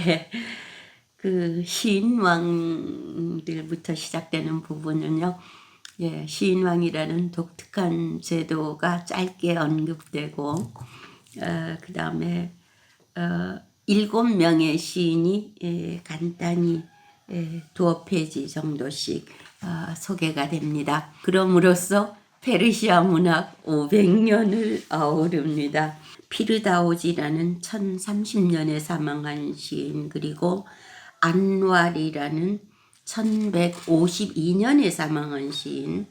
예, 그 시인왕들부터 시작되는 부분은요, 예, 시인왕이라는 독특한 제도가 짧게 언급되고, 그 다음에 7명의 시인이 간단히 두어 페이지 정도씩 소개가 됩니다. 그럼으로써 페르시아 문학 500년을 아우릅니다. 피르다오지라는 1030년에 사망한 시인, 그리고 안왈이라는 1152년에 사망한 시인,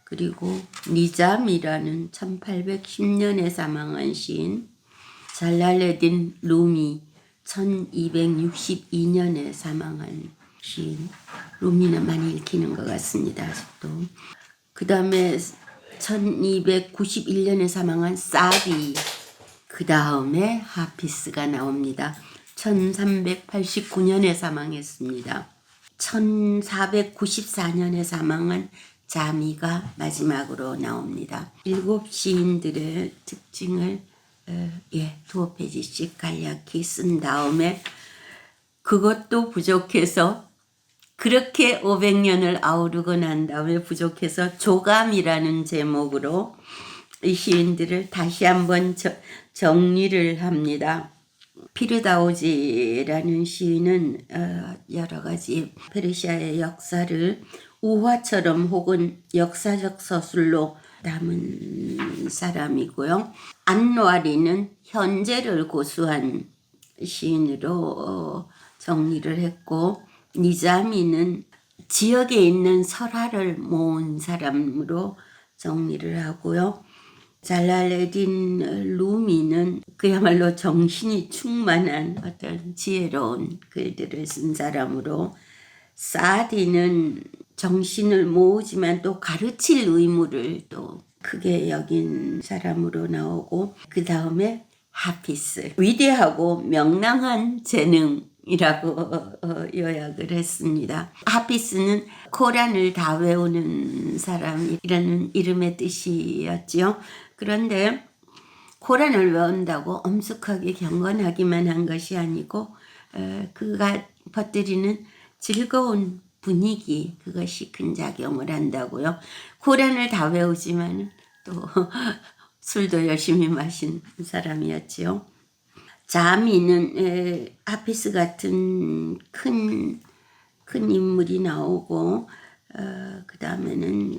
그리고 니잠이라는 1810년에 사망한 시인, 잘랄레딘 루미 1262년에 사망한 시인. 루미는 많이 읽히는 것 같습니다. 아직도. 그 다음에 1291년에 사망한 사디, 그 다음에 하피스가 나옵니다. 1389년에 사망했습니다. 1494년에 사망한 자미가 마지막으로 나옵니다. 7 시인들의 특징을 두어 페이지씩 간략히 쓴 다음에, 그것도 부족해서 그렇게 500년을 아우르고 난 다음에 부족해서 조감이라는 제목으로 이 시인들을 다시 한번 정리를 합니다. 피르다오지라는 시인은 여러 가지 페르시아의 역사를 우화처럼 혹은 역사적 서술로 담은 사람이고요. 안와리는 현재를 고수한 시인으로 정리를 했고, 니자미는 지역에 있는 설화를 모은 사람으로 정리를 하고요. 잘랄레딘 루미는 그야말로 정신이 충만한 어떤 지혜로운 글들을 쓴 사람으로, 사디는 정신을 모으지만 또 가르칠 의무를 또 크게 여긴 사람으로 나오고, 그 다음에 하피스, 위대하고 명랑한 재능이라고 요약을 했습니다. 하피스는 코란을 다 외우는 사람이라는 이름의 뜻이었죠. 그런데 코란을 외운다고 엄숙하게 경건하기만 한 것이 아니고, 그가 퍼뜨리는 즐거운 분위기, 그것이 큰 작용을 한다고요. 코란을 다 외우지만 또 술도 열심히 마신 사람이었지요. 자미는 하피스 같은 큰 인물이 나오고, 그 다음에는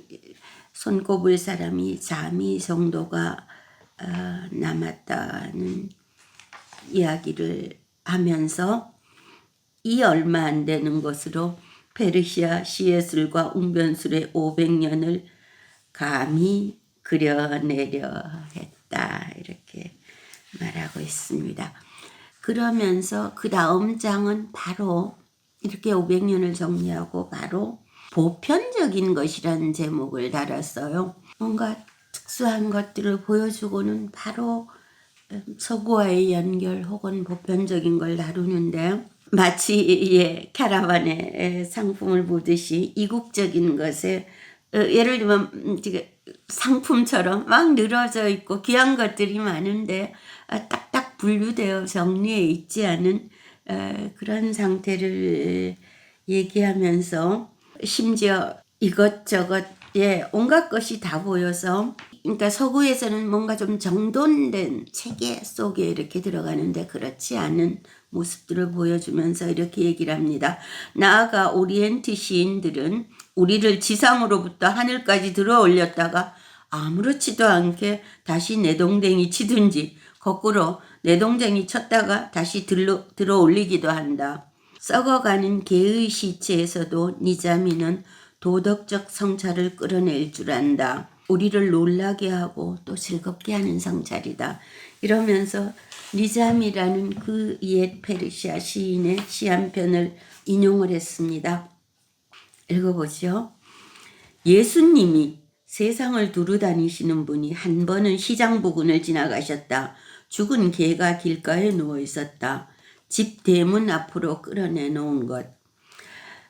손꼽을 사람이 자미 정도가 남았다는 이야기를 하면서, 이 얼마 안 되는 것으로 페르시아 시예술과 웅변술의 500년을 감히 그려내려 했다, 이렇게 말하고 있습니다. 그러면서 그 다음 장은 바로 이렇게 500년을 정리하고 바로 보편적인 것이라는 제목을 달았어요. 뭔가 특수한 것들을 보여주고는 바로 서구와의 연결 혹은 보편적인 걸 다루는데, 마치 캐러반의 상품을 보듯이 이국적인 것에, 예를 들면 상품처럼 막 늘어져 있고 귀한 것들이 많은데 딱딱 분류되어 정리해 있지 않은 그런 상태를 얘기하면서, 심지어 이것저것 온갖 것이 다 보여서, 그러니까 서구에서는 뭔가 좀 정돈된 체계 속에 이렇게 들어가는데 그렇지 않은 모습들을 보여주면서 이렇게 얘기를 합니다. 나아가 오리엔트 시인들은 우리를 지상으로부터 하늘까지 들어 올렸다가 아무렇지도 않게 다시 내동댕이 치든지, 거꾸로 내동댕이 쳤다가 다시 들어 올리기도 한다. 썩어가는 개의 시체에서도 니자미는 도덕적 성찰을 끌어낼 줄 안다. 우리를 놀라게 하고 또 즐겁게 하는 성찰이다. 이러면서 니잠이라는 그 옛 페르시아 시인의 시 한 편을 인용을 했습니다. 읽어보죠. 예수님이 세상을 두루 다니시는 분이 한 번은 시장 부근을 지나가셨다. 죽은 개가 길가에 누워 있었다. 집 대문 앞으로 끌어내놓은 것.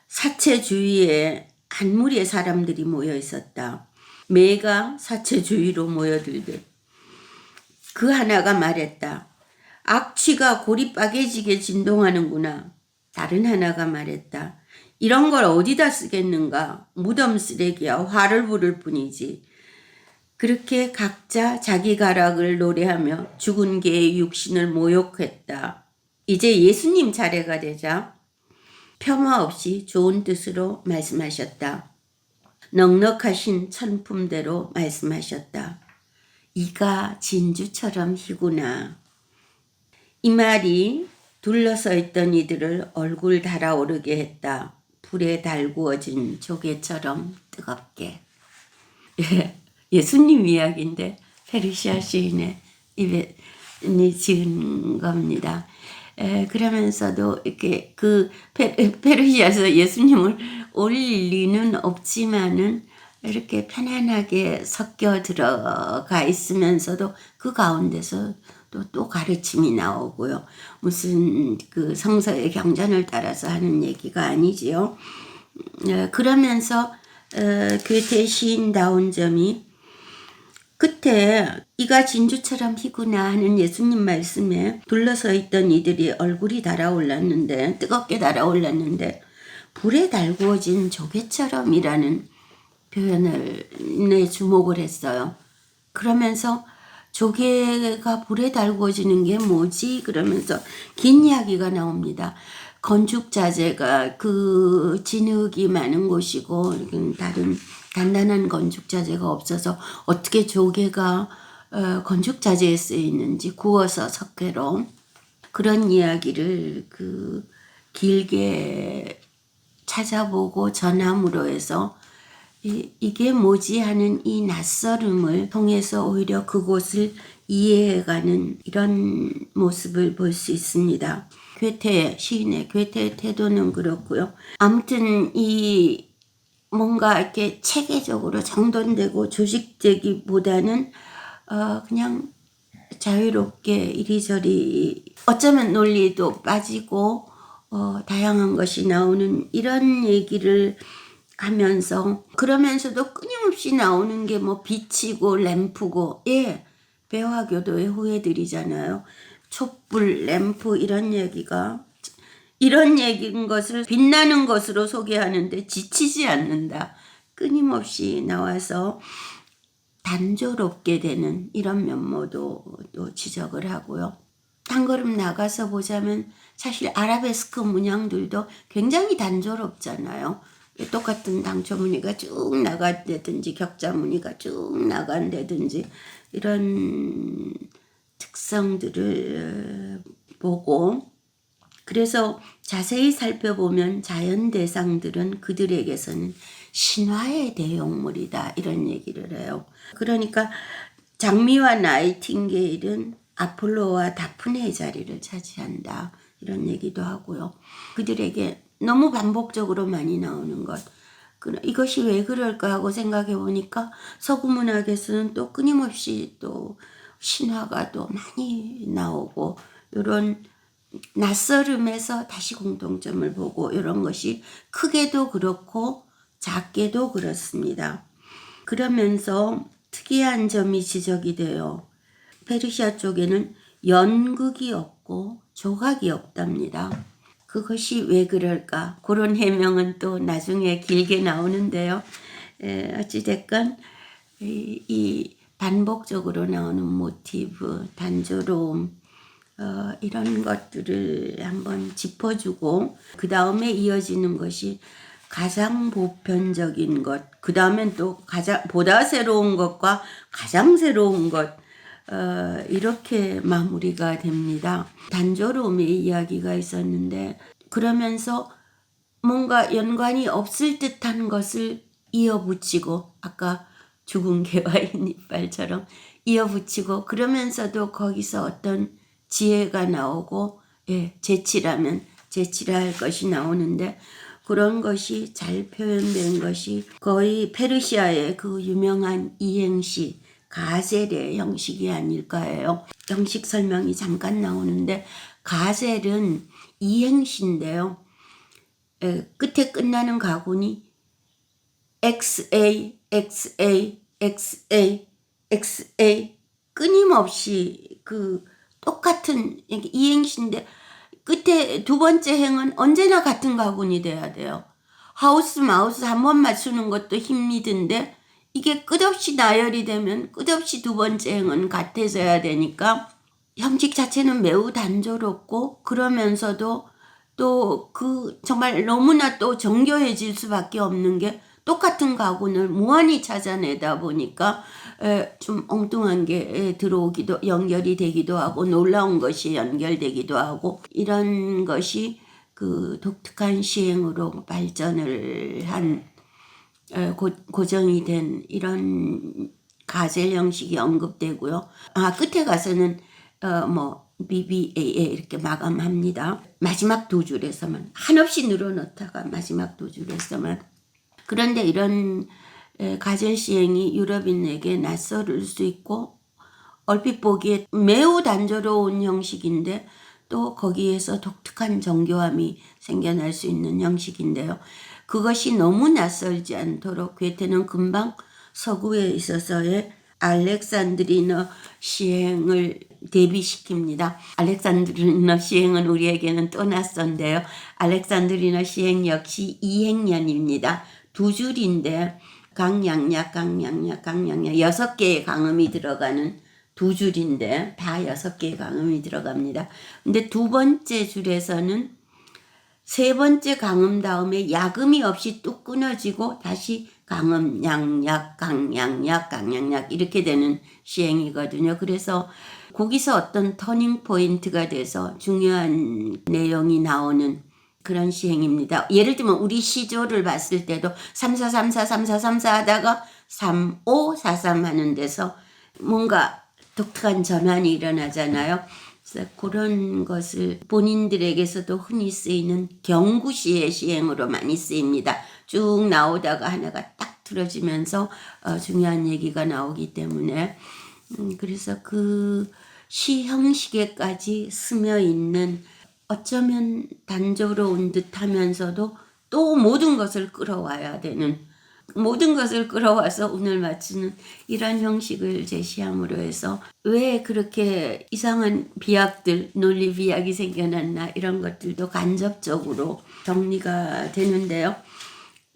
사체 주위에 한 무리의 사람들이 모여 있었다. 매가 사체 주위로 모여들듯. 그 하나가 말했다. 악취가 골이 빠개지게 진동하는구나. 다른 하나가 말했다. 이런 걸 어디다 쓰겠는가. 무덤 쓰레기야. 화를 부를 뿐이지. 그렇게 각자 자기 가락을 노래하며 죽은 개의 육신을 모욕했다. 이제 예수님 차례가 되자 폄하 없이 좋은 뜻으로 말씀하셨다. 넉넉하신 천품대로 말씀하셨다. 이가 진주처럼 희구나. 이 말이 둘러서 있던 이들을 얼굴 달아오르게 했다. 불에 달구어진 조개처럼 뜨겁게. 예수님 이야기인데 페르시아 시인의 입에 지은 겁니다. 그러면서도 이렇게 그 페르시아에서 예수님을 올리는 없지만은 이렇게 편안하게 섞여 들어가 있으면서도 그 가운데서 또 가르침이 나오고요. 무슨 그 성서의 경전을 따라서 하는 얘기가 아니지요. 그러면서 괴테 시인다운 점이 끝에 이가 진주처럼 희구나 하는 예수님 말씀에 둘러서 있던 이들이 얼굴이 달아올랐는데 뜨겁게 달아올랐는데 불에 달구어진 조개처럼이라는 표현에 주목을 했어요. 그러면서 조개가 불에 달구어지는 게 뭐지? 그러면서 긴 이야기가 나옵니다. 건축자재가 그 진흙이 많은 곳이고 다른 단단한 건축자재가 없어서 어떻게 조개가 건축자재에 쓰이는지 구워서 석회로 그런 이야기를 그 길게 찾아보고 전함으로 해서 이게 뭐지 하는 이 낯설음을 통해서 오히려 그곳을 이해해가는 이런 모습을 볼 수 있습니다. 시인의 괴테의 태도는 그렇고요. 아무튼 이 뭔가 이렇게 체계적으로 정돈되고 조직되기보다는 그냥 자유롭게 이리저리 어쩌면 논리도 빠지고 다양한 것이 나오는 이런 얘기를 하면서 그러면서도 끊임없이 나오는 게 뭐 빛이고 램프고 배화교도의 후예들이잖아요. 촛불, 램프 이런 얘기가 이런 얘기인 것을 빛나는 것으로 소개하는데 지치지 않는다. 끊임없이 나와서 단조롭게 되는 이런 면모도 또 지적을 하고요. 한 걸음 나가서 보자면 사실 아라베스크 문양들도 굉장히 단조롭잖아요. 똑같은 당초 무늬가 쭉 나간다든지 격자 무늬가 쭉 나간다든지 이런 특성들을 보고 그래서 자세히 살펴보면 자연 대상들은 그들에게서는 신화의 대용물이다 이런 얘기를 해요. 그러니까 장미와 나이팅게일은 아폴로와 다프네의 자리를 차지한다 이런 얘기도 하고요. 그들에게 너무 반복적으로 많이 나오는 것 이것이 왜 그럴까 하고 생각해 보니까 서구문학에서는 또 끊임없이 또 신화가 또 많이 나오고 이런 낯설음에서 다시 공통점을 보고 이런 것이 크게도 그렇고 작게도 그렇습니다. 그러면서 특이한 점이 지적이 돼요. 페르시아 쪽에는 연극이 없고 조각이 없답니다. 그것이 왜 그럴까? 그런 해명은 또 나중에 길게 나오는데요. 어찌됐건 이 반복적으로 나오는 모티브, 단조로움 이런 것들을 한번 짚어주고 그 다음에 이어지는 것이 가장 보편적인 것, 그 다음엔 또 가장 보다 새로운 것과 가장 새로운 것 이렇게 마무리가 됩니다. 단조로움의 이야기가 있었는데 그러면서 뭔가 연관이 없을 듯한 것을 이어붙이고 아까 죽은 개와 흰이빨처럼 이어붙이고 그러면서도 거기서 어떤 지혜가 나오고 제치라면 제치라 할 것이 나오는데 그런 것이 잘 표현된 것이 거의 페르시아의 그 유명한 이행시 가셀의 형식이 아닐까 해요. 형식 설명이 잠깐 나오는데 가셀은 이행시인데요. 끝에 끝나는 가군이 XA, XA, XA, XA 끊임없이 그 똑같은 이행시인데 끝에 두 번째 행은 언제나 같은 가군이 돼야 돼요. 하우스 마우스 한 번 맞추는 것도 힘이 든데 이게 끝없이 나열이 되면 끝없이 두 번째 행은 같아져야 되니까 형식 자체는 매우 단조롭고 그러면서도 또 정말 너무나 또 정교해질 수밖에 없는 게 똑같은 가군을 무한히 찾아내다 보니까 좀 엉뚱한 게 들어오기도 연결이 되기도 하고 놀라운 것이 연결되기도 하고 이런 것이 그 독특한 시행으로 발전을 한 고정이 된 이런 가젤 형식이 언급되고요. 끝에 가서는 BBAA 이렇게 마감합니다. 마지막 두 줄에서만 한없이 늘어놓다가 마지막 두 줄에서만. 그런데 이런 가젤 시행이 유럽인에게 낯설을 수 있고 얼핏 보기에 매우 단조로운 형식인데 또 거기에서 독특한 정교함이 생겨날 수 있는 형식인데요. 그것이 너무 낯설지 않도록 괴테는 금방 서구에 있어서의 알렉산드리너 시행을 대비시킵니다. 알렉산드리너 시행은 우리에게는 또 낯선데요. 알렉산드리너 시행 역시 이행년입니다. 두 줄인데 강약약 6개의 강음이 들어가는 두 줄인데 다 6개의 강음이 들어갑니다. 근데 두 번째 줄에서는 세 번째 강음 다음에 야금이 없이 뚝 끊어지고 다시 강음, 양약, 강양약 이렇게 되는 시행이거든요. 그래서 거기서 어떤 터닝 포인트가 돼서 중요한 내용이 나오는 그런 시행입니다. 예를 들면 우리 시조를 봤을 때도 34343434 하다가 3543 하는 데서 뭔가 독특한 전환이 일어나잖아요. 그래서 그런 것을 본인들에게서도 흔히 쓰이는 경구시의 시행으로 많이 쓰입니다. 쭉 나오다가 하나가 딱 틀어지면서 중요한 얘기가 나오기 때문에 그래서 그 시 형식에까지 스며 있는 어쩌면 단조로운 듯 하면서도 또 모든 것을 끌어와야 되는 모든 것을 끌어와서 운을 맞추는 이런 형식을 제시함으로 해서 왜 그렇게 이상한 비약들, 논리 비약이 생겨났나 이런 것들도 간접적으로 정리가 되는데요.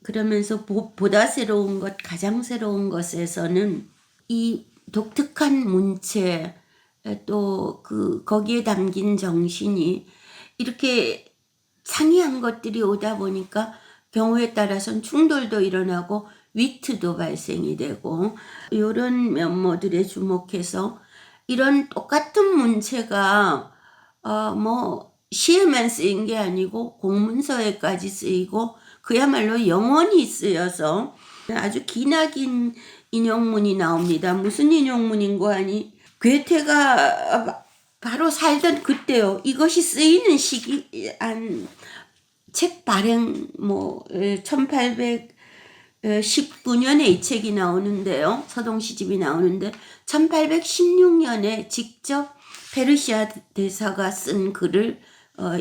그러면서 보다 새로운 것, 가장 새로운 것에서는 이 독특한 문체 또 거기에 담긴 정신이 이렇게 상이한 것들이 오다 보니까 경우에 따라서는 충돌도 일어나고 위트도 발생이 되고 이런 면모들에 주목해서 이런 똑같은 문체가 시에만 쓰인 게 아니고 공문서에까지 쓰이고 그야말로 영원히 쓰여서 아주 기나긴 인용문이 나옵니다. 무슨 인용문인고 하니 괴테가 바로 살던 그때요. 이것이 쓰이는 시기 책 발행 1819년에 이 책이 나오는데요. 서동시집이 나오는데 1816년에 직접 페르시아 대사가 쓴 글을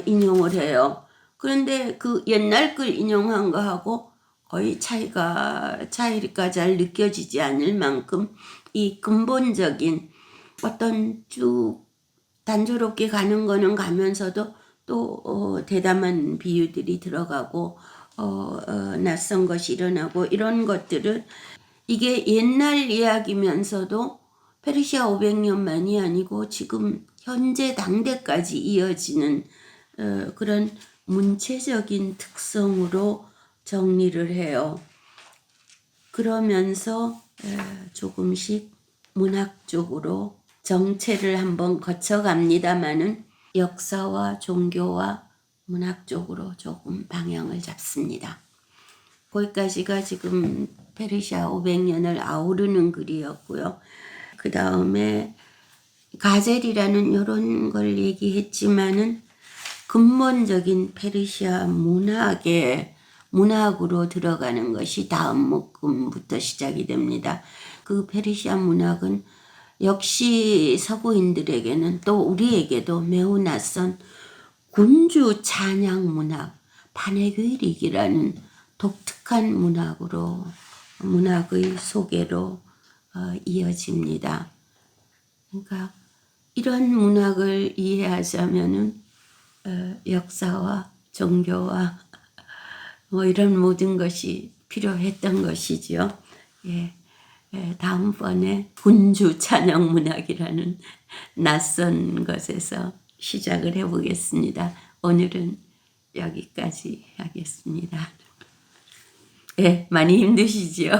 인용을 해요. 그런데 그 옛날 글 인용한 거하고 거의 차이가 잘 느껴지지 않을 만큼 이 근본적인 어떤 쭉 단조롭게 가는 거는 가면서도 또 대담한 비유들이 들어가고 낯선 것이 일어나고 이런 것들을 이게 옛날 이야기면서도 페르시아 500년만이 아니고 지금 현재 당대까지 이어지는 그런 문체적인 특성으로 정리를 해요. 그러면서 조금씩 문학적으로 정체를 한번 거쳐갑니다마는 역사와 종교와 문학 쪽으로 조금 방향을 잡습니다. 거기까지가 지금 페르시아 500년을 아우르는 글이었고요. 그 다음에 가젤이라는 이런 걸 얘기했지만은 근본적인 페르시아 문학으로 들어가는 것이 다음 목금부터 시작이 됩니다. 그 페르시아 문학은 역시 서구인들에게는 또 우리에게도 매우 낯선 군주 찬양 문학, 파네그릭이라는 독특한 문학의 소개로 이어집니다. 그러니까 이런 문학을 이해하자면은 역사와 종교와 뭐 이런 모든 것이 필요했던 것이지요. 예. 다음번에 군주 찬양 문학이라는 낯선 것에서 시작을 해보겠습니다. 오늘은 여기까지 하겠습니다. 예, 많이 힘드시지요?